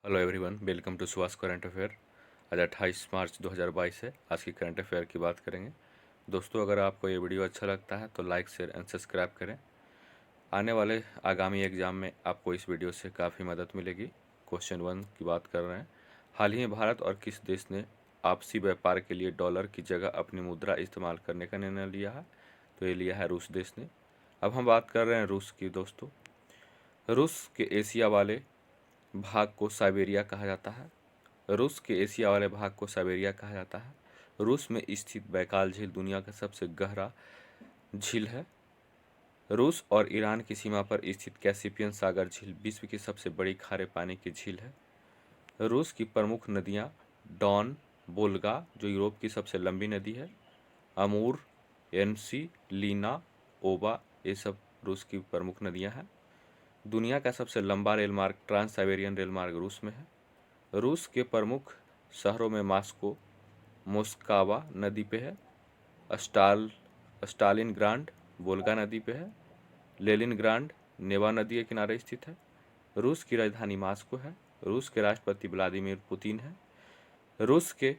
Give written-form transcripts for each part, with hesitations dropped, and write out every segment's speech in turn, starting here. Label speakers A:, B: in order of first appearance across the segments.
A: Hello everyone, welcome to Subhash current affair. आज 28 मार्च 2022 है। आज की करंट अफेयर की बात करेंगे। दोस्तों, अगर आपको ये वीडियो अच्छा लगता है तो लाइक शेयर एंड सब्सक्राइब करें। आने वाले आगामी एग्जाम में आपको इस वीडियो से काफ़ी मदद मिलेगी। क्वेश्चन 1 की बात कर रहे हैं। हाल ही में भारत और किस देश ने आपसी व्यापार के लिए डॉलर की जगह अपनी मुद्रा इस्तेमाल करने का निर्णय लिया है? तो ये लिया है रूस देश ने। अब हम बात कर रहे हैं रूस की। दोस्तों, रूस के एशिया वाले भाग को साइबेरिया कहा जाता है। रूस के एशिया वाले भाग को साइबेरिया कहा जाता है। रूस में स्थित बैकाल झील दुनिया का सबसे गहरा झील है। रूस और ईरान की सीमा पर स्थित कैस्पियन सागर झील विश्व की सबसे बड़ी खारे पानी की झील है। रूस की प्रमुख नदियां डॉन, वोल्गा जो यूरोप की सबसे लंबी नदी है, अमूर, एनसी, लीना, ओबा, ये सब रूस की प्रमुख नदियां हैं। दुनिया का सबसे लंबा रेलमार्ग ट्रांस साइबेरियन रेलमार्ग रूस में है। रूस के प्रमुख शहरों में मास्को मोस्कावा नदी पे है, स्टालिनग्राड वोल्गा नदी पे है, लेनिनग्राड नेवा नदी के किनारे स्थित है। रूस की राजधानी मास्को है। रूस के राष्ट्रपति व्लादिमीर पुतिन है। रूस के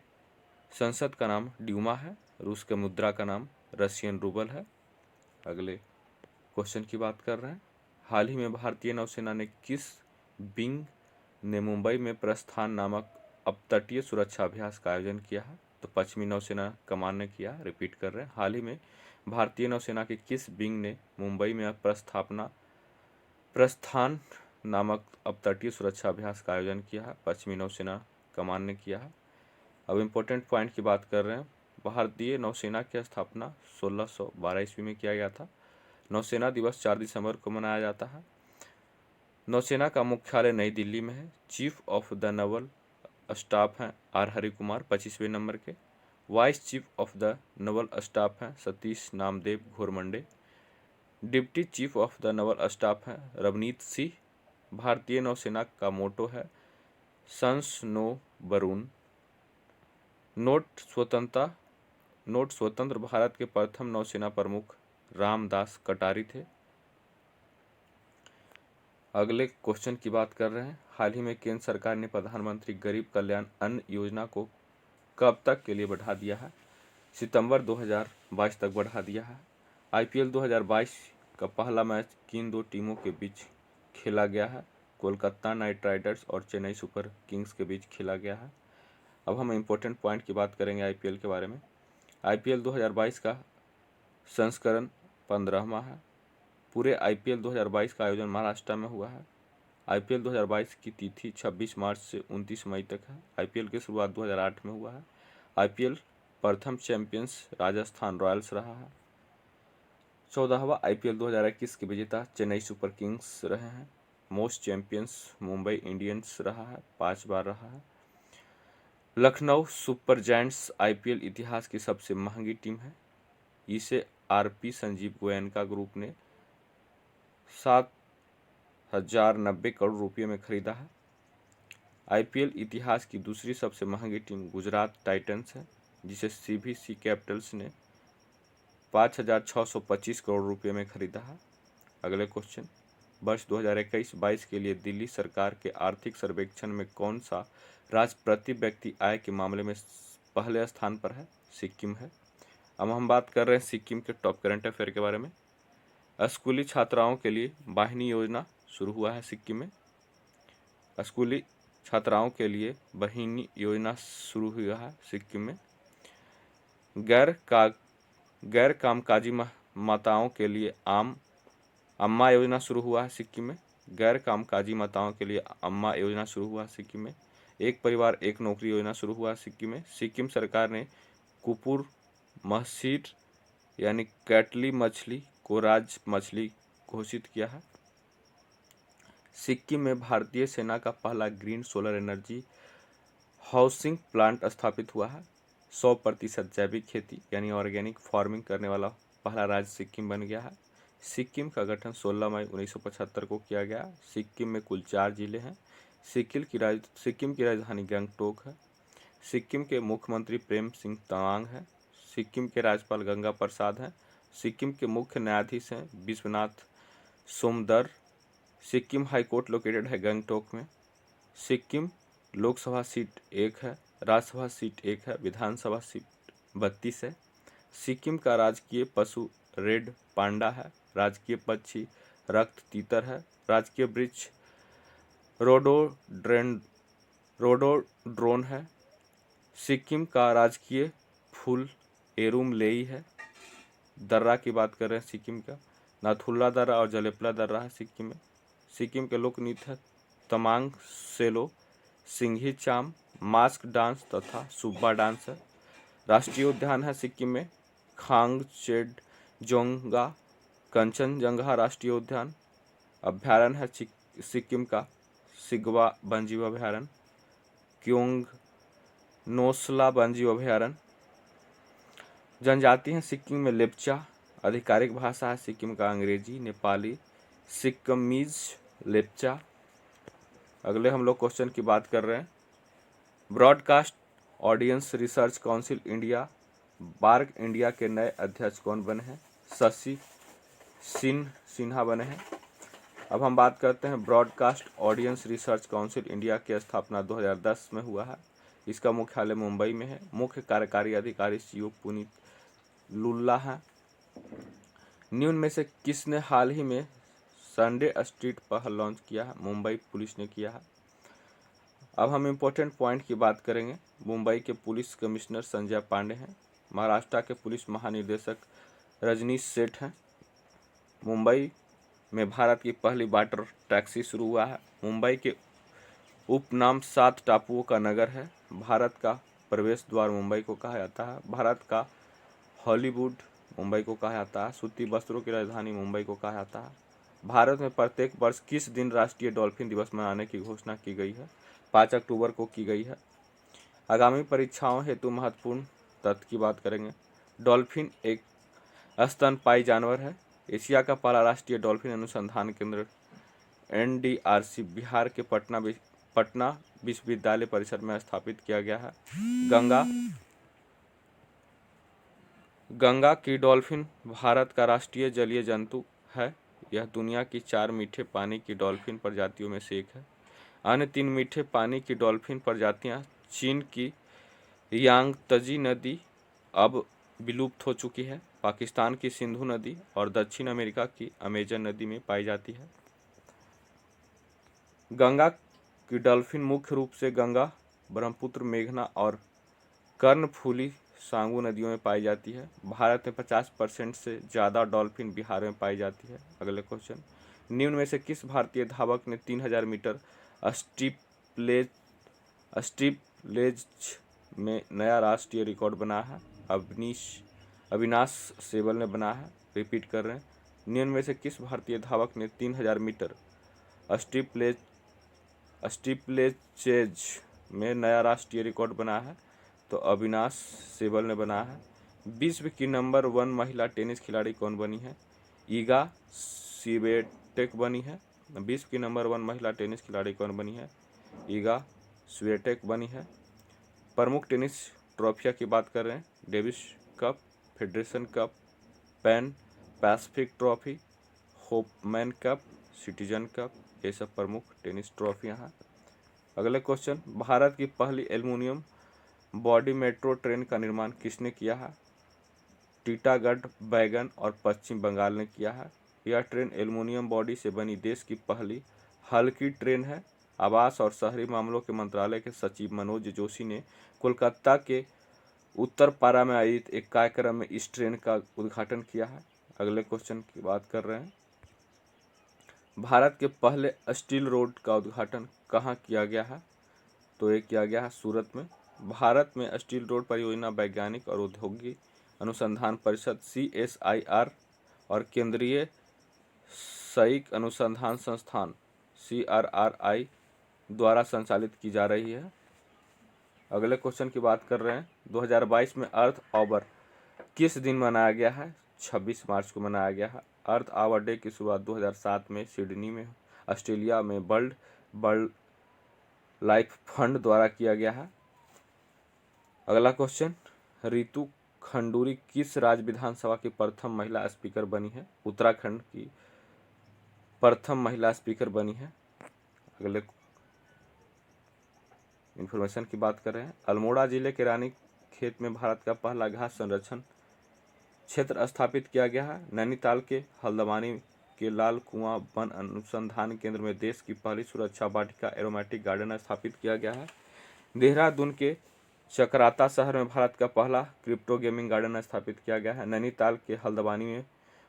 A: संसद का नाम ड्यूमा है। रूस के मुद्रा का नाम रशियन रूबल है। अगले क्वेश्चन की बात कर रहे हैं। हाल ही में भारतीय नौसेना ने किस विंग ने मुंबई में प्रस्थान नामक अपतटीय सुरक्षा अभ्यास का आयोजन किया है? तो पश्चिमी नौसेना कमान ने किया। रिपीट कर रहे हैं। हाल ही में भारतीय नौसेना के किस विंग ने मुंबई में प्रस्थान नामक अपतटीय सुरक्षा अभ्यास का आयोजन किया है? पश्चिमी नौसेना कमान ने किया है। अब इम्पोर्टेंट पॉइंट की बात कर रहे हैं। भारतीय नौसेना की स्थापना 1612 ईस्वी में किया गया था। नौसेना दिवस 4 दिसंबर को मनाया जाता है। नौसेना का मुख्यालय नई दिल्ली में है। Chief of the naval staff हैं आर हरिकुमार 25वें नंबर के। Vice chief of the naval staff हैं Satish Namdeo Ghormade. Deputy chief of the naval staff हैं रवनीत सिंह। भारतीय नौसेना का मोटो है सन्स नो बरून। नोट स्वतंत्र भारत के प्रथम नौसेना प्रमुख रामदास कटारी थे। अगले क्वेश्चन की बात कर रहे हैं। हाल ही में केंद्र सरकार ने प्रधानमंत्री गरीब कल्याण अन्न योजना को कब तक के लिए बढ़ा दिया है? सितंबर 2022 तक बढ़ा दिया है। आईपीएल 2022 का पहला मैच किन दो टीमों के बीच खेला गया है? कोलकाता नाइट राइडर्स और चेन्नई सुपर किंग्स के बीच खेला गया है। अब हम इम्पोर्टेंट पॉइंट की बात करेंगे आईपीएल के बारे में। आईपीएल 2022 का संस्करण 15वां है। पूरे आईपीएल 2022 का आयोजन महाराष्ट्र में हुआ है। आईपीएल 2022 की तिथि 26 मार्च से 29 मई तक है। आईपीएल की शुरुआत 2008 में हुआ है। आईपीएल प्रथम चैंपियंस राजस्थान रॉयल्स रहा है। 14वां आईपीएल 2021 के विजेता चेन्नई सुपर किंग्स रहे हैं। मोस्ट चैंपियंस मुंबई इंडियंस रहा है, 5 बार रहा है। लखनऊ सुपर जायंट्स आईपीएल इतिहास की सबसे महंगी टीम है। इसे आरपी संजीव गोयनका ग्रुप ने 7,090 करोड़ रुपये में खरीदा है। आईपीएल इतिहास की दूसरी सबसे महंगी टीम गुजरात टाइटंस है, जिसे सीबीसी कैपिटल्स ने 5,625 करोड़ रुपये में खरीदा है। अगले क्वेश्चन। वर्ष 2021-22 के लिए दिल्ली सरकार के आर्थिक सर्वेक्षण में कौन सा राज्य प्रति व्यक्ति आय के मामले में पहले स्थान पर है? सिक्किम है। अब हम बात कर रहे हैं सिक्किम के टॉप करंट अफेयर के बारे में। स्कूली छात्राओं के लिए वाहिनी योजना शुरू हुआ है सिक्किम में। स्कूली छात्राओं के लिए वाहिनी योजना शुरू हुआ है सिक्किम में। गैर कामकाजी माताओं के लिए अम्मा योजना शुरू हुआ है सिक्किम में। गैर कामकाजी माताओं के लिए अम्मा योजना शुरू हुआ है सिक्किम में। एक परिवार एक नौकरी योजना शुरू हुआ है सिक्किम में। सिक्किम सरकार ने कुपुर महसीर यानी कैटली मछली को राज्य मछली घोषित किया है। सिक्किम में भारतीय सेना का पहला green solar energy housing plant स्थापित हुआ है। 100% जैविक खेती यानी ऑर्गेनिक फार्मिंग करने वाला पहला राज्य सिक्किम बन गया है। सिक्किम का गठन 16 मई 1975 को किया गया। सिक्किम में कुल 4 जिले हैं। सिक्किम की राजधानी गंगटोक है। सिक्किम के मुख्यमंत्री प्रेम सिंह तमांग हैं। सिक्किम के राज्यपाल गंगा प्रसाद हैं। सिक्किम के मुख्य न्यायाधीश हैं Vishwanath Somadder. Sikkim high court located है गंगटोक में। सिक्किम लोकसभा सीट 1 है, राज्यसभा सीट 1 है, विधानसभा सीट 32 है। सिक्किम का राजकीय पशु रेड पांडा है, राजकीय पक्षी रक्त तीतर है, राजकीय वृक्ष रोडोड्रोन है। सिक्किम का राजकीय फूल एरुम लेई है। दर्रा की बात कर रहे हैं सिक्किम का, नाथुला दर्रा और जलेपला दर्रा है सिक्किम में। सिक्किम के लोक नृत्य है तमांग सेलो, सिंघी चाम, मास्क डांस तथा सुब्बा डांस है। राष्ट्रीय उद्यान है सिक्किम में खांगचेडजोंगा कंचनजंगा राष्ट्रीय उद्यान। अभ्यारण्य है सिक्किम का सिगवा वन्यजीव अभ्यारण्य, क्योंग नोसला वन्यजीव अभ्यारण्य। जनजाति हैं सिक्किम में लेप्चा, आधिकारिक भाषा है सिक्किम का अंग्रेजी, नेपाली, सिक्किमीज, लेप्चा। अगले हम लोग क्वेश्चन की बात कर रहे हैं। Broadcast audience research council India BARC India के नए अध्यक्ष कौन बने हैं? शशि सिन्हा बने हैं। अब हम बात करते हैं broadcast audience research council India की स्थापना 2010 में हुआ है। इसका मुख्यालय मुंबई में है। मुख्य कार्यकारी अधिकारी CEO पुनीत लुल्ला है। निम्न में से किसने हाल ही में संडे स्ट्रीट पहल लॉन्च किया है? मुंबई पुलिस ने किया है। अब हम इम्पोर्टेंट पॉइंट की बात करेंगे। मुंबई के पुलिस कमिश्नर संजय पांडे हैं। महाराष्ट्र के पुलिस महानिदेशक रजनीश सेठ हैं। मुंबई में भारत की पहली वाटर टैक्सी शुरू हुआ है। मुंबई के उपनाम 7 टापुओं का नगर है। भारत का प्रवेश द्वार मुंबई को कहा जाता है। भारत का हॉलीवुड मुंबई को कहा जाता है। सूती वस्त्रों की राजधानी मुंबई को कहा जाता है। भारत में प्रत्येक वर्ष किस दिन राष्ट्रीय डॉल्फिन दिवस मनाने की घोषणा की गई है? 5 अक्टूबर को की गई है। आगामी परीक्षाओं हेतु महत्वपूर्ण तथ्य की बात करेंगे। डॉल्फिन एक स्तनपायी जानवर है। एशिया का पहला राष्ट्रीय डॉल्फिन अनुसंधान केंद्र NDRC बिहार के पटना विश्वविद्यालय परिसर में स्थापित किया गया है। गंगा की डॉल्फिन भारत का राष्ट्रीय जलीय जंतु है। यह दुनिया की 4 मीठे पानी की डॉल्फिन प्रजातियों में से एक है। अन्य 3 मीठे पानी की डॉल्फिन प्रजातियां चीन की यांगत्जे नदी अब विलुप्त हो चुकी है, पाकिस्तान की सिंधु नदी और दक्षिण अमेरिका की अमेजन नदी में पाई जाती है। गंगा की डॉल्फिन मुख्य रूप से गंगा, ब्रह्मपुत्र, मेघना और कर्णफुली सांगू नदियों में पाई जाती है। भारत में 50% से ज़्यादा डॉल्फिन बिहार में पाई जाती है। अगले क्वेश्चन, निम्न में से किस भारतीय धावक ने 3000 मीटर स्टीपलेज में नया राष्ट्रीय रिकॉर्ड बनाया है? अविनाश सेबल ने बनाया है। रिपीट कर रहे हैं, निम्न में से किस भारतीय धावक ने 3000 मीटर स्टीपलेचेज में नया राष्ट्रीय रिकॉर्ड बनाया है? तो अविनाश सेबल ने बनाया है। विश्व की नंबर 1 महिला टेनिस खिलाड़ी कौन बनी है? ईगा स्वीटेक बनी है। विश्व की नंबर 1 महिला टेनिस खिलाड़ी कौन बनी है? ईगा स्वीटेक बनी है। प्रमुख टेनिस ट्रॉफियाँ की बात कर रहे हैं। Davis cup, federation cup, pan Pacific trophy, Hopman cup, citizen cup, ये सब प्रमुख टेनिस ट्रॉफियाँ हैं। अगले क्वेश्चन, भारत की पहली एल्युमिनियम बॉडी मेट्रो ट्रेन का निर्माण किसने किया है? टीटागढ़, बैगन और पश्चिम बंगाल ने किया है। यह ट्रेन एल्युमिनियम बॉडी से बनी देश की पहली हल्की ट्रेन है। आवास और शहरी मामलों के मंत्रालय के सचिव मनोज जोशी ने कोलकाता के उत्तरपाड़ा में आयोजित एक कार्यक्रम में इस ट्रेन का उद्घाटन किया है। अगले क्वेश्चन की बात कर रहे हैं। भारत के पहले स्टील रोड का उद्घाटन कहाँ किया गया है? तो ये किया गया है सूरत में। भारत में स्टील रोड परियोजना वैज्ञानिक और औद्योगिक अनुसंधान परिषद CSIR और केंद्रीय सैनिक अनुसंधान संस्थान CRRI द्वारा संचालित की जा रही है। अगले क्वेश्चन की बात कर रहे हैं। 2022 में अर्थ आवर किस दिन मनाया गया है? 26 मार्च को मनाया गया है। अर्थ आवर डे की शुरुआत 2007 में सिडनी में ऑस्ट्रेलिया में वर्ल्ड लाइफ फंड द्वारा किया गया है। अगला क्वेश्चन, रितु खंडूरी किस राज्य विधानसभा की प्रथम महिला स्पीकर बनी है? उत्तराखंड की प्रथम महिला स्पीकर बनी है। इन्फॉर्मेशन की बात कर रहे हैं। अल्मोड़ा जिले के रानीखेत में भारत का पहला घास संरक्षण क्षेत्र स्थापित किया गया है। नैनीताल के हल्द्वानी के लाल कुआं वन अनुसंधान केंद्र में देश की पहली सुरक्षा वाटिका एरोमेटिक गार्डन स्थापित किया गया है। देहरादून के चकराता शहर में भारत का पहला क्रिप्टो गेमिंग गार्डन स्थापित किया गया है। नैनीताल के हल्द्वानी में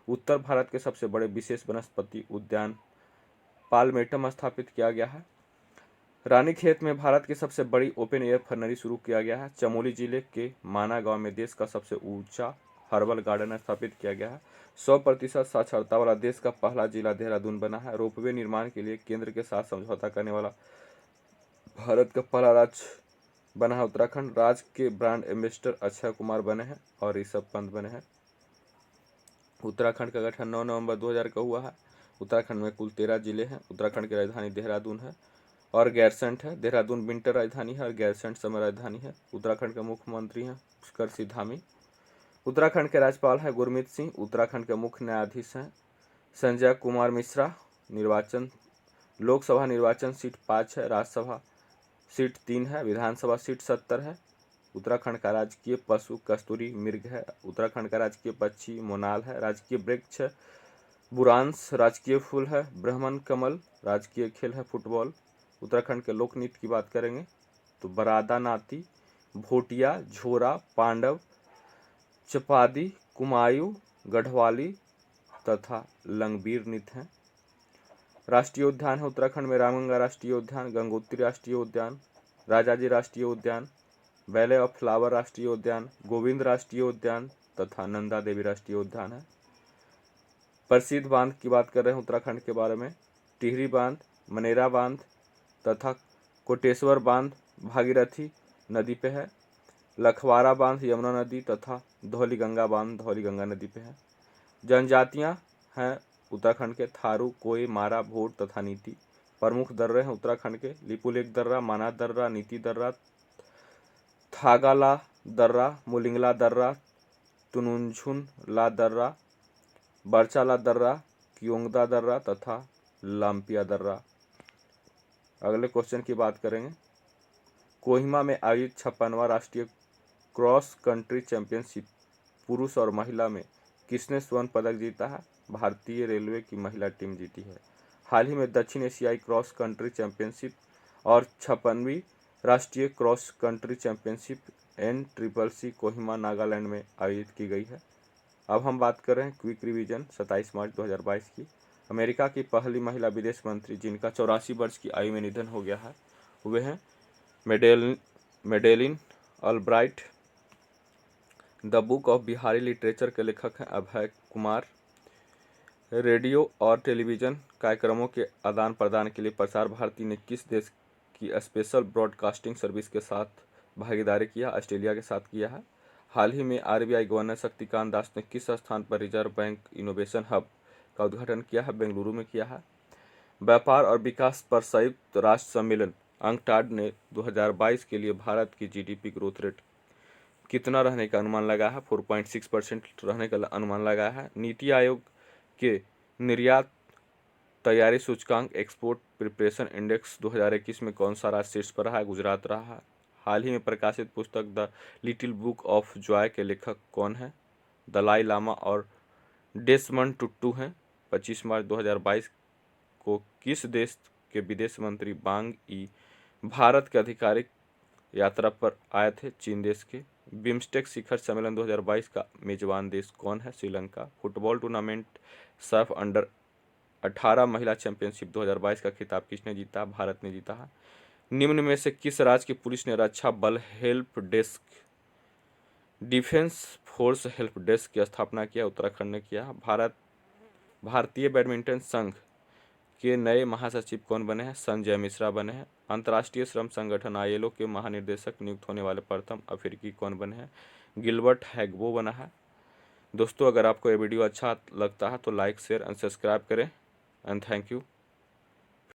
A: उत्तर भारत के सबसे बड़े विशेष वनस्पति उद्यान पालमेटम स्थापित किया गया है। रानीखेत में भारत की सबसे बड़ी ओपन एयर फर्नरी शुरू किया गया है। चमोली जिले के माना गांव में देश का सबसे ऊंचा हर्बल गार्डन स्थापित किया गया है। 100% साक्षरता वाला देश का पहला जिला देहरादून बना है। रोपवे निर्माण के लिए केंद्र के साथ समझौता करने वाला भारत का पहला राज्य बना है उत्तराखंड। राज्य के ब्रांड एम्बेसडर अक्षय कुमार बने हैं और ऋषभ पंत बने हैं। उत्तराखंड का गठन 9 नवंबर 2000 का हुआ है। उत्तराखंड में कुल 13 जिले हैं। उत्तराखंड की राजधानी देहरादून है और गैरसैंण है। देहरादून विंटर राजधानी है और गैरसैंण समर राजधानी है। उत्तराखंड के मुख्यमंत्री हैं पुष्कर सिंह धामी। उत्तराखंड के राज्यपाल हैं गुरमीत सिंह। उत्तराखंड के मुख्य न्यायाधीश हैं संजय कुमार मिश्रा। निर्वाचन लोकसभा निर्वाचन सीट 5 है, राज्यसभा सीट 3 है, विधानसभा सीट 70 है। उत्तराखंड का राजकीय पशु कस्तूरी मृग है। उत्तराखंड का राजकीय पक्षी मोनाल है। राजकीय वृक्ष बुरांश। राजकीय फूल है ब्रह्मन कमल। राजकीय खेल है फुटबॉल। उत्तराखंड के लोक नृत्य की बात करेंगे तो बरादा नाती, भोटिया, झोरा, पांडव, चपादी, कुमायूं, गढ़वाली तथा लंगबीर नृत्य हैं। राष्ट्रीय उद्यान है उत्तराखंड में रामगंगा राष्ट्रीय उद्यान, गंगोत्री राष्ट्रीय उद्यान, राजाजी राष्ट्रीय उद्यान, वैले ऑफ फ्लावर राष्ट्रीय उद्यान, गोविंद राष्ट्रीय उद्यान तथा नंदा देवी राष्ट्रीय उद्यान है। प्रसिद्ध बांध की बात कर रहे हैं उत्तराखंड के बारे में। टिहरी बांध, मनेरा बांध तथा कोटेश्वर बांध भागीरथी नदी पे है। लखवारा बांध यमुना नदी तथा धौलीगंगा बांध धौलीगंगा नदी पे है। जनजातियां हैं उत्तराखंड के थारू, कोई, मारा, भोट तथा नीति। प्रमुख दर्रे हैं उत्तराखंड के लिपुलेख दर्रा, माना दर्रा, नीति दर्रा, थागाला दर्रा, मुलिंगला दर्रा, तुनुंझुन ला दर्रा, बरचाला दर्रा, क्योंगदा दर्रा तथा लाम्पिया दर्रा। अगले क्वेश्चन की बात करेंगे। कोहिमा में आयोजित 56वां राष्ट्रीय क्रॉस कंट्री चैंपियनशिप पुरुष और महिला में किसने स्वर्ण पदक जीता है? भारतीय रेलवे की महिला टीम जीती है। हाल ही में दक्षिण एशियाई क्रॉस कंट्री चैंपियनशिप और 56वीं राष्ट्रीय cross country championship NCCC Kohima Nagaland में आयोजित की गई है। अब हम बात कर रहे हैं क्विक रिवीजन 27 मार्च 2022 की। अमेरिका की पहली महिला विदेश मंत्री जिनका 84 वर्ष की आयु में निधन हो गया है वे हैं Madeleine Albright. The book of Bihari literature के लेखक हैं अभय कुमार। रेडियो और टेलीविज़न कार्यक्रमों के आदान प्रदान के लिए प्रसार भारती ने किस देश की स्पेशल ब्रॉडकास्टिंग सर्विस के साथ भागीदारी किया? ऑस्ट्रेलिया के साथ किया है। हाल ही में RBI गवर्नर शक्तिकांत दास ने किस स्थान पर रिजर्व बैंक इनोवेशन हब का उद्घाटन किया है? बेंगलुरु में किया है। व्यापार और विकास पर संयुक्त राष्ट्र सम्मेलन अंकटाड ने 2022 के लिए भारत की GDP ग्रोथ रेट कितना रहने का अनुमान लगाया है? 4.6% रहने का अनुमान लगाया है। नीति आयोग के निर्यात तैयारी सूचकांक एक्सपोर्ट प्रिपरेशन इंडेक्स 2021 में कौन सा राज्य शीर्ष पर रहा है? गुजरात रहा है। हाल ही में प्रकाशित पुस्तक the little book of Joy के लेखक कौन है? दलाई लामा और डेसमंड टुटू हैं। 25 मार्च 2022 को किस देश के विदेश मंत्री वांग यी भारत के आधिकारिक यात्रा पर आए थे? चीन देश के। बिम्स्टेक शिखर सम्मेलन 2022 का मेजबान देश कौन है? Sri Lanka. Football tournament Saif under 18 महिला चैंपियनशिप 2022 का खिताब किसने जीता? भारत ने जीता है। निम्न में से किस राज्य की पुलिस ने रक्षा बल help desk defence force help desk की स्थापना किया? उत्तराखंड ने किया। भारतीय बैडमिंटन संघ के नए महासचिव कौन बने हैं? संजय मिश्रा बने हैं। अंतर्राष्ट्रीय श्रम संगठन ILO के महानिदेशक नियुक्त होने वाले प्रथम अफ्रीकी कौन बने हैं? गिलबर्ट हैग्बो बना है। दोस्तों अगर आपको ये वीडियो अच्छा लगता है तो लाइक शेयर एंड सब्सक्राइब करें एंड थैंक यू।